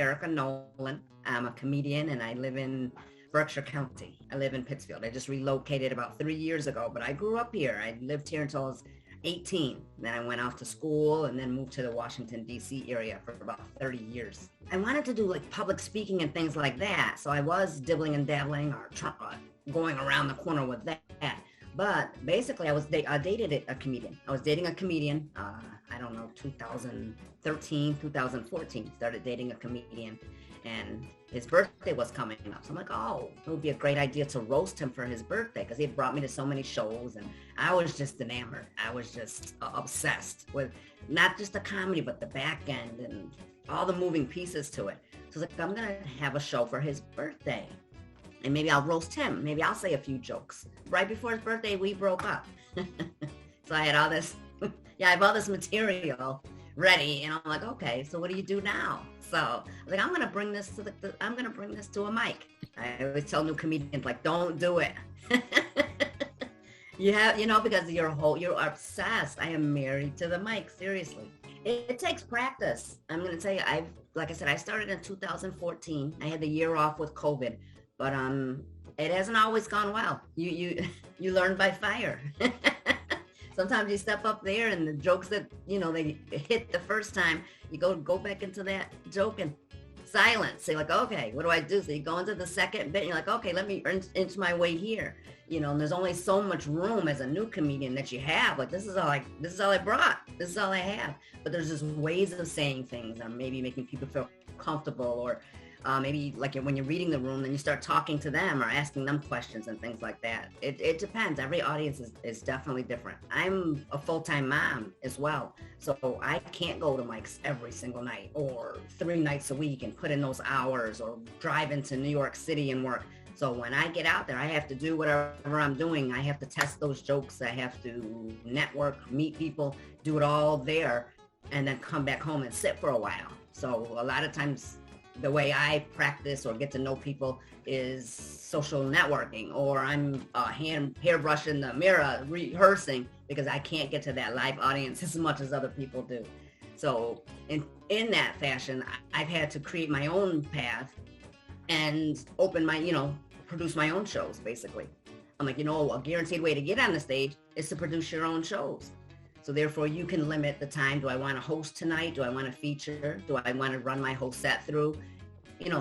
Eryca Nolan. I'm a comedian and I live in Berkshire County. I live in Pittsfield. I just relocated about 3 years ago, but I grew up here. I lived here until I was 18. Then I went off to school and then moved to the Washington, D.C. area for about 30 years. I wanted to do like public speaking and things like that. So I was dibbling and dabbling or going around the corner with that. But basically, I dated a comedian. I was dating a comedian, I don't know, 2013, 2014, started dating a comedian. And his birthday was coming up. So I'm like, oh, it would be a great idea to roast him for his birthday because he had brought me to so many shows. And I was just enamored. I was just obsessed with not just the comedy, but the back end and all the moving pieces to it. So I was like, I'm going to have a show for his birthday. And maybe I'll roast him. Maybe I'll say a few jokes. Right before his birthday, we broke up. So I had all this, I have all this material ready. And I'm like, okay, so what do you do now? So I was like, I'm going to bring this to a mic. I always tell new comedians, like, don't do it. Because you're obsessed. I am married to the mic. Seriously. It takes practice. I'm going to tell you, like I said, I started in 2014. I had the year off with COVID. But it hasn't always gone well. You learn by fire. Sometimes you step up there and the jokes that, they hit the first time, you go back into that joke and silence. Say like, okay, what do I do? So you go into the second bit and you're like, okay, let me inch my way here. And there's only so much room as a new comedian that you have. Like, this is all I brought. This is all I have. But there's just ways of saying things and maybe making people feel comfortable or maybe like when you're reading the room, then you start talking to them or asking them questions and things like that. It depends. Every audience is definitely different. I'm a full-time mom as well. So I can't go to mics every single night or 3 nights a week and put in those hours or drive into New York City and work. So when I get out there, I have to do whatever I'm doing. I have to test those jokes. I have to network, meet people, do it all there, and then come back home and sit for a while. So a lot of times, the way I practice or get to know people is social networking, or I'm hairbrushing the mirror, rehearsing, because I can't get to that live audience as much as other people do. So in that fashion, I've had to create my own path and open produce my own shows, basically. I'm like, a guaranteed way to get on the stage is to produce your own shows. So therefore, you can limit the time. Do I want to host tonight? Do I want to feature? Do I want to run my whole set through?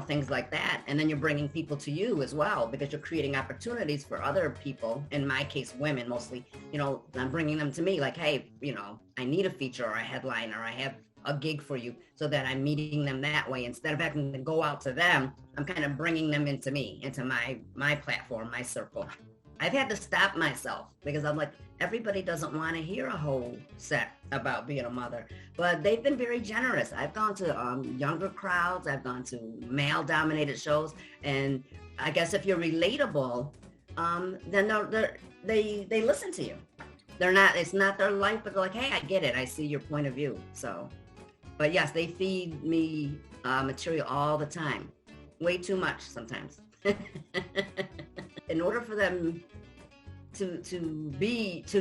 Things like that. And then you're bringing people to you as well because you're creating opportunities for other people. In my case, women mostly. I'm bringing them to me like, hey, I need a feature or a headline or I have a gig for you, so that I'm meeting them that way. Instead of having to go out to them, I'm kind of bringing them into me, into my platform, my circle. I've had to stop myself because I'm like, everybody doesn't want to hear a whole set about being a mother, but they've been very generous. I've gone to younger crowds. I've gone to male-dominated shows, and I guess if you're relatable, then they listen to you. It's not their life, but they're like, hey, I get it. I see your point of view. So, but yes, they feed me material all the time, way too much sometimes. In order for them to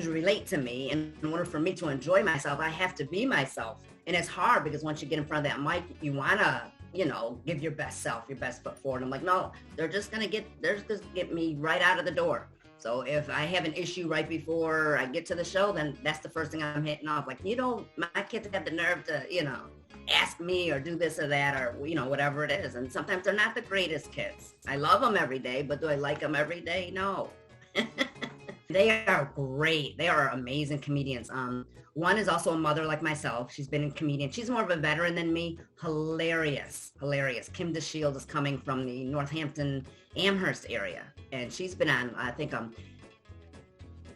relate to me, and in order for me to enjoy myself, I have to be myself. And it's hard because once you get in front of that mic, you want to, give your best self, your best foot forward. I'm like, no, they're just going to get me right out of the door. So if I have an issue right before I get to the show, then that's the first thing I'm hitting off. Like, my kids have the nerve to, ask me or do this or that or, whatever it is. And sometimes they're not the greatest kids. I love them every day, but do I like them every day? No. They are great. They are amazing comedians. One is also a mother like myself. She's been a comedian. She's more of a veteran than me. Hilarious. Kim DeShield is coming from the Northampton, Amherst area. And she's been on, I think,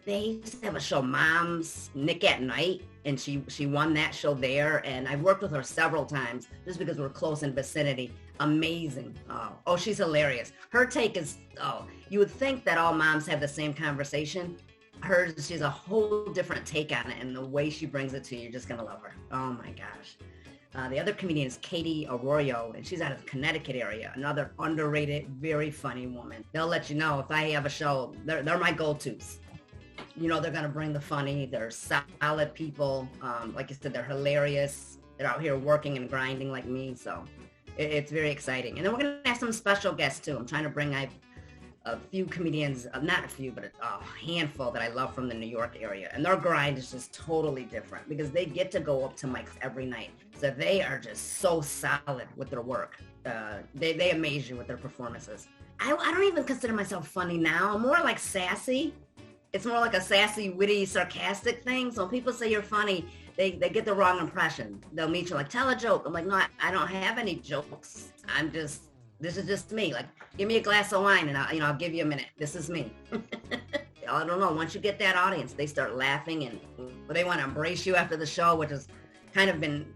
they used to have a show, Mom's Nick at Night, and she won that show there. And I've worked with her several times just because we're close in vicinity. Amazing. Oh, she's hilarious. Her take is, you would think that all moms have the same conversation. Hers, she's a whole different take on it, and the way she brings it to you, you're just going to love her. Oh my gosh. The other comedian is Katie Arroyo, and she's out of the Connecticut area. Another underrated, very funny woman. They'll let you know if I have a show, they're my go-tos. They're going to bring the funny. They're solid people. Like I said, they're hilarious. They're out here working and grinding like me. So It's very exciting. And then we're going to have some special guests too. I'm trying to bring a few comedians, not a few, but a handful that I love from the New York area. And their grind is just totally different because they get to go up to mics every night. So they are just so solid with their work. They amaze you with their performances. I don't even consider myself funny now. I'm more like sassy. It's more like a sassy, witty, sarcastic thing. So when people say you're funny, they get the wrong impression. They'll meet you like, tell a joke. I'm like, no, I don't have any jokes. This is just me. Like, give me a glass of wine and I'll give you a minute. This is me. I don't know. Once you get that audience, they start laughing and they want to embrace you after the show, which has kind of been,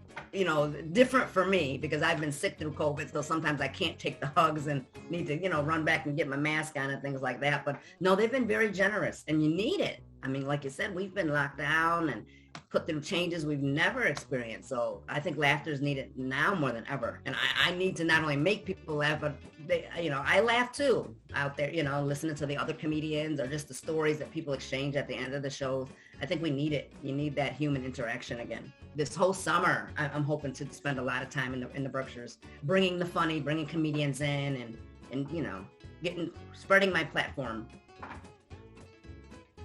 different for me because I've been sick through COVID. So sometimes I can't take the hugs and need to, run back and get my mask on and things like that. But no, they've been very generous and you need it. I mean, like you said, we've been locked down and put through changes we've never experienced. So I think laughter is needed now more than ever. And I need to not only make people laugh, but I laugh too out there, listening to the other comedians or just the stories that people exchange at the end of the show. I think we need it. You need that human interaction again. This whole summer, I'm hoping to spend a lot of time in the Berkshires, bringing the funny, bringing comedians in and spreading my platform.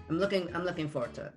I'm looking forward to it.